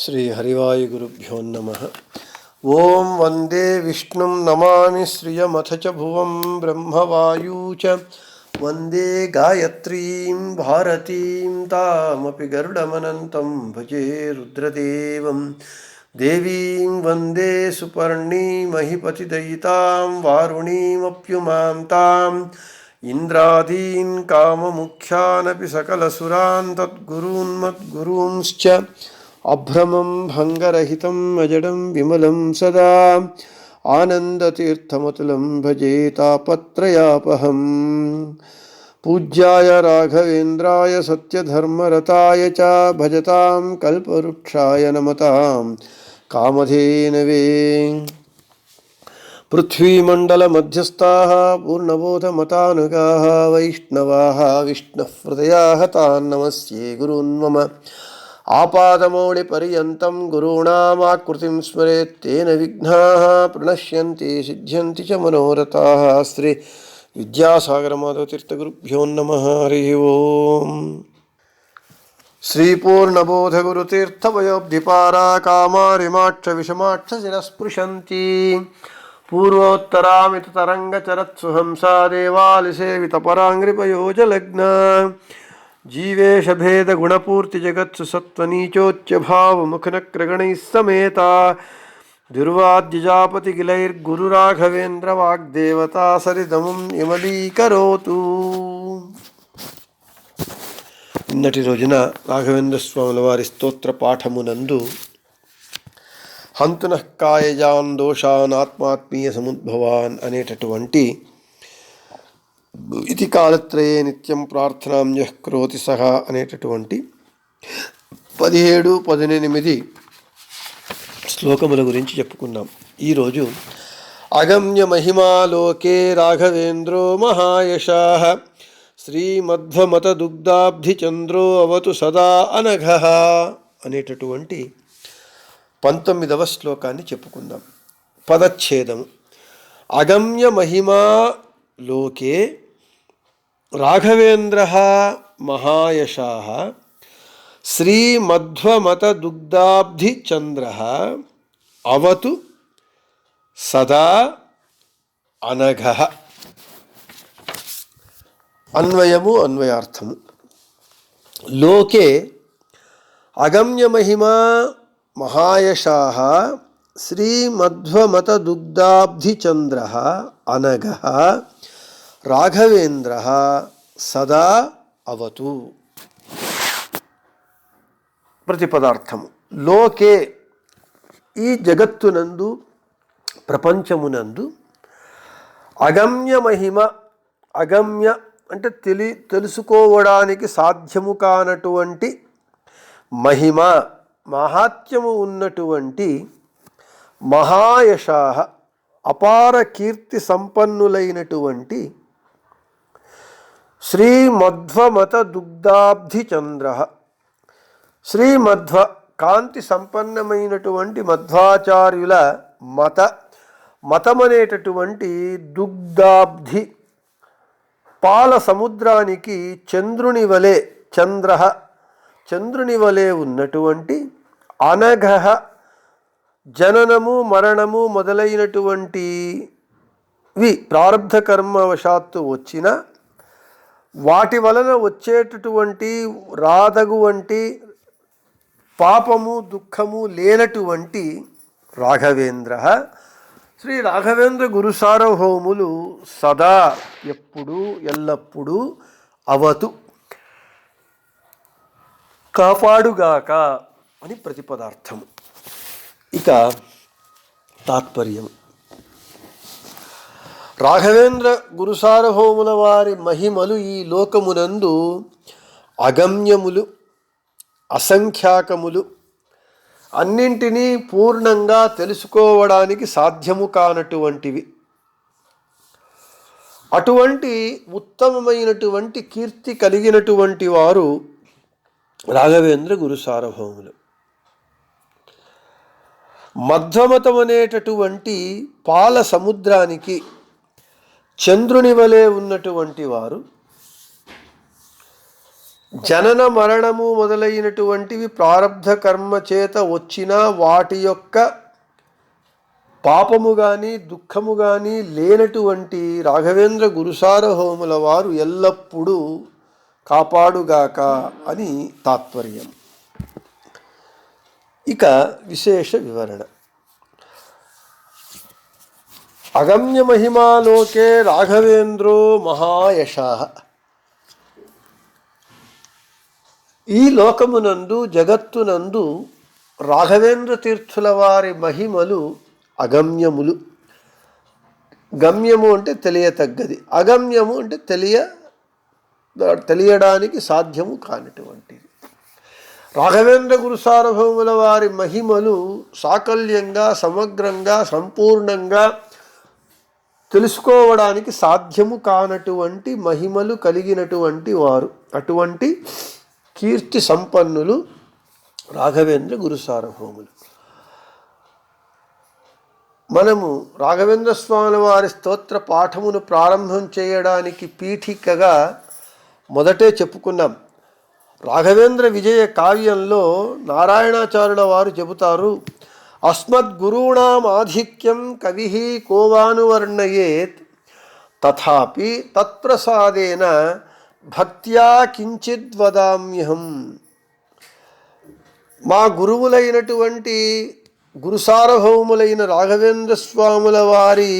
श्री हरिवायुगुरुभ्यो नमः। ओं वंदे विष्णुं नमामि श्रियमथ च भुवं ब्रह्मवायु च वंदे गायत्रीं भारतीं तामपि गरुडमनन्तं भजे रुद्रदेवं देवीं वंदे सुपर्णीमहिपतिदयितां वारुणीमप्युमां ताम् इंद्रादीन् काममुख्यानपि सकलसुरान् तद्गुरून् मद्गुरूंश्च अभ्रमं भंगरहितं अजडं विमलं सदा आनन्दतीर्थमतुलं भजे तापत्रयापहम्। पूज्याय राघवेन्द्राय सत्यधर्मरताय च भजतां कल्पवृक्षाय नमतां कामधेनवे। पृथ्वीमण्डलमध्यस्थाः पूर्णबोधमतानुगाः वैष्णवाः विष्णुहृदयाः तान् नमस्ये गुरून् मम। आपादमौलिपर्यन्तं गुरूणामाकृतिं स्मरेत् तेन विघ्नाः प्रणश्यन्ति सिद्ध्यन्ति च मनोरथाः। श्री विद्यासागरमाधवतीर्थगुरुभ्यो नमः। हरिः ओम्। श्रीपूर्णबोधगुरुतीर्थवयोब्धिपारा कामारिमाक्षविषमाक्षशिरस्पृशन्ति पूर्वोत्तरामित तरङ्गचरत्सुहंसा देवालिसेवितपराङ्घ्रिपयोजलग्ना जीवेश भेद गुणपूर्ति जगत्सु सत्वनीचोच्च भाव मुखनक्रगणैः समेता दुर्वाद्यजापति गिलैर्गुरुराघवेन्द्र वाग्देवता सरिदमुं इमलीकरोतु। నిన్నటి రోజున రాఘవేంద్ర స్వాముల వారి స్తోత్ర పాఠమునందు హంతునః కాయజాన్ దోషాన్ ఆత్మాత్మీయ సముద్భవాన్ అనేటటువంటి ఇతి కాలత్రయే నిత్యం ప్రార్థనాం యః కరోతి సహ అనేటటువంటి 17, 18 శ్లోకముల గురించి చెప్పుకున్నాం. ఈరోజు అగమ్య మహిమాలోకే రాఘవేంద్రో మహాయశాః శ్రీమధ్వమత దుగ్ధాబ్ధి చంద్రో అవతు సదా అనఘః అనేటటువంటి 19వ శ్లోకాన్ని చెప్పుకుందాం. పదచ్ఛేదము. అగమ్య మహిమా లోకే రాఘవేంద్రః మహాయశాః శ్రీమధ్వమత దుగ్ధాబ్ధి చంద్రః అవతు సదా అనఘః. అన్వయము అన్వయార్థము. లోకే అగమ్య మహిమా మహాయశాః శ్రీమధ్వమత దుగ్ధాబ్ధి చంద్రః అనఘః రాఘవేంద్రః సదా అవతు. ప్రతిపదార్థము. లోకే ఈ జగత్తునందు ప్రపంచమునందు అగమ్య మహిమ, అగమ్య అంటే తెలుసుకోవడానికి సాధ్యము కానటువంటి మహిమ, మహాత్మ్యము ఉన్నటువంటి మహాయశాః అపార కీర్తి సంపన్నులైనటువంటి శ్రీమధ్వమత దుగ్ధాబ్ధి చంద్రః శ్రీమధ్వ కాంతి సంపన్నమైనటువంటి మధ్వాచార్యుల మతమనేటటువంటి దుగ్ధాబ్ధి పాల సముద్రానికి చంద్రుని వలె చంద్రుని వలె ఉన్నటువంటి అనఘః జననము మరణము మొదలైనటువంటివి ప్రారబ్ధ కర్మవశాత్తు వచ్చిన వాటి వలన వచ్చేటటువంటి రాదగువంటి పాపము దుఃఖము లేనటువంటి రాఘవేంద్ర శ్రీ రాఘవేంద్ర గురు సార్వభౌములు సదా ఎప్పుడు ఎల్లప్పుడూ అవతు కాపాడుగాక అని ప్రతిపదార్థము. ఇక తాత్పర్యం. రాఘవేంద్ర గురు సార్వభౌముల వారి మహిమలు ఈ లోకమునందు అగమ్యములు, అసంఖ్యాకములు, అన్నింటినీ పూర్ణంగా తెలుసుకోవడానికి సాధ్యము కానటువంటివి. అటువంటి ఉత్తమమైనటువంటి కీర్తి కలిగినటువంటి వారు రాఘవేంద్ర గురు సార్వభౌములు. మధ్వమతం అనేటటువంటి పాల సముద్రానికి చంద్రుని వలె ఉన్నటువంటి వారు జనన మరణము మొదలైనటువంటివి ప్రారబ్ధ కర్మ చేత వచ్చిన వాటి యొక్క పాపము కానీ దుఃఖము కానీ లేనటువంటి రాఘవేంద్ర గురుసార్వభౌముల వారు ఎల్లప్పుడూ కాపాడుగాక అని తాత్పర్యం. ఇక విశేష వివరణ. అగమ్య మహిమాలోకే రాఘవేంద్రో మహాయశః. ఈ లోకమునందు జగత్తునందు రాఘవేంద్ర తీర్థుల వారి మహిమలు అగమ్యములు. గమ్యము అంటే తెలియతగ్గది, అగమ్యము అంటే తెలియడానికి సాధ్యము కానిటువంటిది. రాఘవేంద్ర గురుసార్వభౌముల వారి మహిమలు సాకల్యంగా, సమగ్రంగా, సంపూర్ణంగా తెలుసుకోవడానికి సాధ్యము కానటువంటి మహిమలు కలిగినటువంటి వారు. అటువంటి కీర్తి సంపన్నులు రాఘవేంద్ర గురుసార్వభౌములు. మనము రాఘవేంద్ర స్వామి వారి స్తోత్ర పాఠమును ప్రారంభం చేయడానికి పీఠికగా మొదటే చెప్పుకున్నాం. రాఘవేంద్ర విజయ కావ్యంలో నారాయణాచార్యుల వారు చెబుతారు, అస్మద్గురూణాం ఆధిక్యం కవి కోవానువర్ణయేత్ తథాపి తత్ప్రసాదేన భక్త్యా కించిద్ వదామ్యహం. మా గురువులైనటువంటి గురుసార్వభౌములైన రాఘవేంద్ర స్వాముల వారి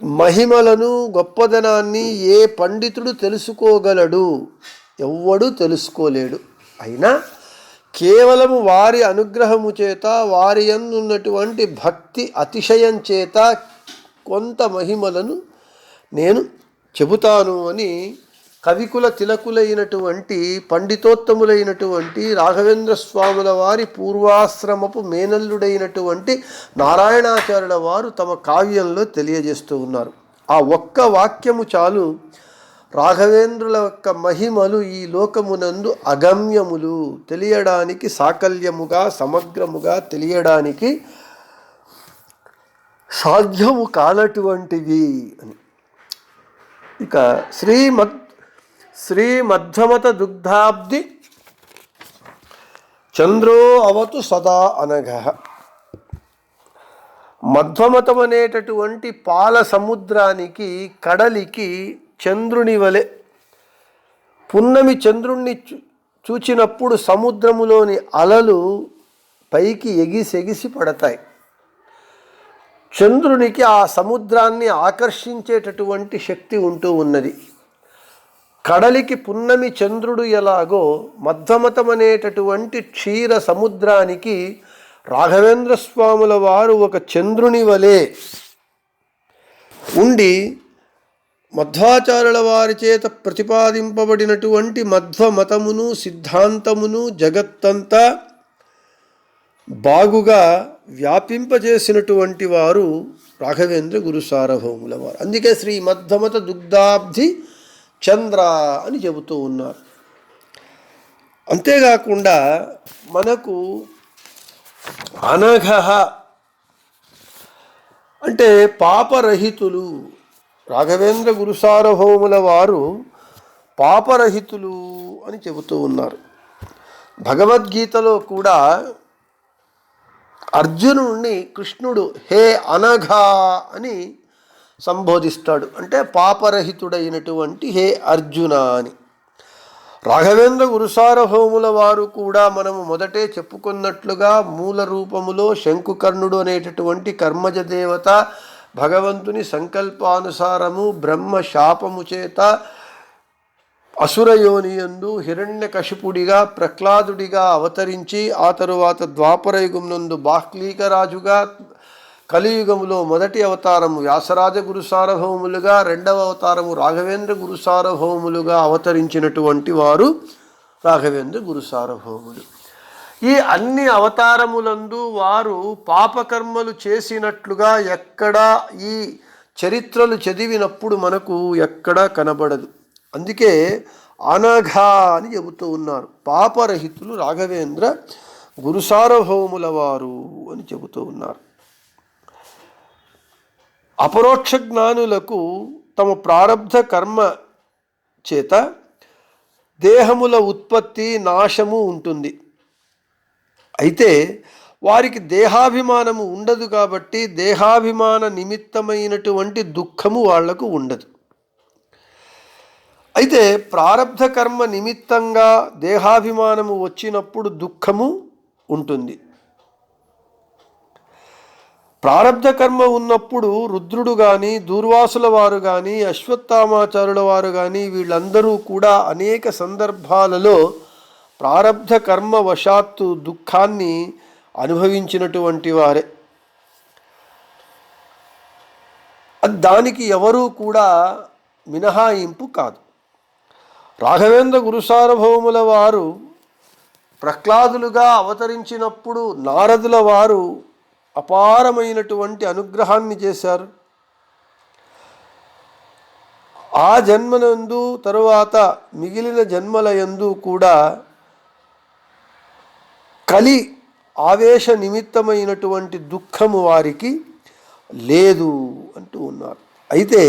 మహిమలను, గొప్పదనాన్ని ఏ పండితుడు తెలుసుకోగలడు? ఎవ్వడూ తెలుసుకోలేడు. అయినా కేవలము వారి అనుగ్రహము చేత, వారి యందు ఉన్నటువంటి భక్తి అతిశయం చేత కొంత మహిమలను నేను చెబుతాను అని కవికుల తిలకులైనటువంటి పండితోత్తములైనటువంటి రాఘవేంద్ర స్వాముల వారి పూర్వాశ్రమపు మేనల్లుడైనటువంటి నారాయణాచార్యుల వారు తమ కావ్యంలో తెలియజేస్తూ ఉన్నారు. ఆ ఒక్క వాక్యము చాలు రాఘవేంద్రుల యొక్క మహిమలు ఈ లోకమునందు అగమ్యములు, తెలియడానికి సాకల్యముగా, సమగ్రముగా తెలియడానికి సాధ్యము కానటువంటివి అని. ఇక శ్రీమధ్వమత దుగ్ధాబ్ది చంద్రో అవతు సదా అనఘః. మధ్వమతం అనేటటువంటి పాల సముద్రానికి, కడలికి చంద్రుని వలె, పున్నమి చంద్రుణ్ణి చూచినప్పుడు సముద్రములోని అలలు పైకి ఎగిసెగిసి పడతాయి. చంద్రునికి ఆ సముద్రాన్ని ఆకర్షించేటటువంటి శక్తి ఉంటూ ఉన్నది. కడలికి పున్నమి చంద్రుడు ఎలాగో మధ్వమతం అనేటటువంటి క్షీర సముద్రానికి రాఘవేంద్ర స్వాముల వారు ఒక చంద్రుని వలె ఉండి మధ్వాచార్యుల వారి చేత ప్రతిపాదింపబడినటువంటి మధ్వమతమును, సిద్ధాంతమును జగత్తంతా బాగుగా వ్యాపింపజేసినటువంటి వారు రాఘవేంద్ర గురుసార్వభౌముల వారు. అందుకే శ్రీ మధ్వమత దుగ్ధాబ్ది చంద్ర అని చెబుతూ ఉన్నారు. అంతేకాకుండా మనకు అనఘః అంటే పాపరహితులు. రాఘవేంద్ర గురుసార్వభౌముల వారు పాపరహితులు అని చెబుతూ ఉన్నారు. భగవద్గీతలో కూడా అర్జునుడిని కృష్ణుడు హే అనఘ అని సంబోధిస్తాడు. అంటే పాపరహితుడైనటువంటి హే అర్జున అని. రాఘవేంద్ర గురుసార్వభౌముల వారు కూడా మనము మొదటే చెప్పుకున్నట్లుగా మూల రూపములో శంకుకర్ణుడు అనేటటువంటి కర్మజ దేవత భగవంతుని సంకల్పానుసారము బ్రహ్మ శాపము చేత అసురయోనియందు హిరణ్యకశిపుడిగా, ప్రహ్లాదుడిగా అవతరించి ఆ తరువాత ద్వాపరయుగమునందు బాహ్లీకరాజుగా, కలియుగములో మొదటి అవతారము వ్యాసరాజ గురుసార్వభౌములుగా, రెండవ అవతారము రాఘవేంద్ర గురుసార్వభౌములుగా అవతరించినటువంటి వారు రాఘవేంద్ర గురుసార్వభౌములు. ఈ అన్ని అవతారములందు వారు పాపకర్మలు చేసినట్లుగా ఎక్కడా ఈ చరిత్రలు చదివినప్పుడు మనకు ఎక్కడా కనబడదు. అందుకే అనఘ అని చెబుతూ ఉన్నారు. పాపరహితులు రాఘవేంద్ర గురుసార్వభౌముల వారు అని చెబుతూ ఉన్నారు. అపరోక్ష జ్ఞానులకు తమ ప్రారబ్ధ కర్మ చేత దేహముల ఉత్పత్తి నాశము ఉంటుంది. అయితే వారికి దేహాభిమానము ఉండదు కాబట్టి దేహాభిమాన నిమిత్తమైనటువంటి దుఃఖము వాళ్లకు ఉండదు. అయితే ప్రారబ్ధ కర్మ నిమిత్తంగా దేహాభిమానము వచ్చినప్పుడు దుఃఖము ఉంటుంది. ప్రారబ్ధ కర్మ ఉన్నప్పుడు రుద్రుడు కానీ, దూర్వాసుల వారు కానీ, అశ్వత్థామాచారుల వారు కానీ వీళ్ళందరూ కూడా అనేక సందర్భాలలో ప్రారబ్ధ కర్మ వశాత్తు దుఃఖాన్ని అనుభవించినటువంటి వారే. దానికి ఎవరూ కూడా మినహాయింపు కాదు. రాఘవేంద్ర గురుసార్వభౌముల వారు ప్రహ్లాదులుగా అవతరించినప్పుడు నారదుల వారు అపారమైనటువంటి అనుగ్రహాన్ని చేశారు. ఆ జన్మనందు తరువాత మిగిలిన జన్మల యందు కూడా కలి ఆవేశ నిమిత్తమైనటువంటి దుఃఖము వారికి లేదు అంటూ ఉన్నారు. అయితే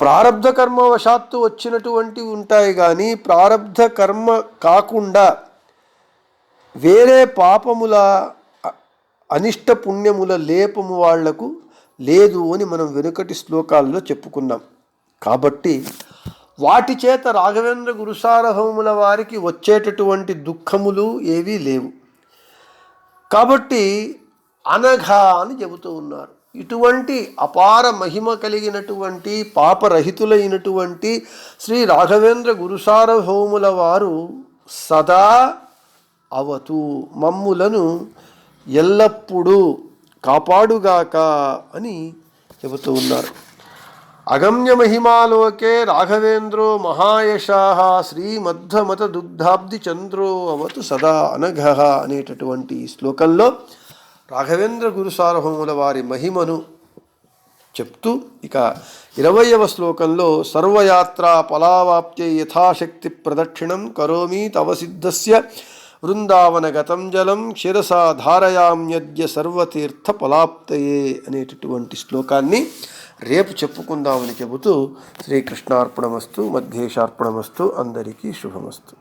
ప్రారబ్ధ కర్మ వశాత్తు వచ్చినటువంటివి ఉంటాయి, కానీ ప్రారబ్ధ కర్మ కాకుండా వేరే పాపముల అనిష్ట పుణ్యముల లేపము వాళ్లకు లేదు అని మనం వెనుకటి శ్లోకాల్లో చెప్పుకున్నాం. కాబట్టి వాటి చేత రాఘవేంద్ర గురుసార్వభౌముల వారికి వచ్చేటటువంటి దుఃఖములు ఏవీ లేవు. కాబట్టి అనఘ అని చెబుతూ ఉన్నారు. ఇటువంటి అపార మహిమ కలిగినటువంటి పాపరహితులైనటువంటి శ్రీ రాఘవేంద్ర గురుసార్వభౌముల వారు సదా అవతు మమ్ములను ఎల్లప్పుడూ కాపాడుగాక అని చెబుతూ ఉన్నారు. అగమ్య మహిమాలోకే రాఘవేంద్రో మహాయశాః శ్రీమధ్వమత దుగ్ధాబ్ది చంద్రో అవతు సదా అనఘ అనేటటువంటి శ్లోకంలో రాఘవేంద్ర గురుసార్వభౌముల వారి మహిమను చెప్తూ ఇక 20వ శ్లోకంలో సర్వయాత్రా ఫలావాప్త్యై యథాశక్తి ప్రదక్షిణం కరోమి తవ సిద్ధస్య వృందావన గతం జలం శిరసా ధారయామ్యద్య సర్వతీర్థ ఫలాప్తయే అనేటటువంటి శ్లోకాన్ని రేపు చెప్పుకుందామని చెబుతూ శ్రీకృష్ణార్పణమస్తు, మధ్యేశార్పణమస్తు. అందరికీ శుభమస్తు.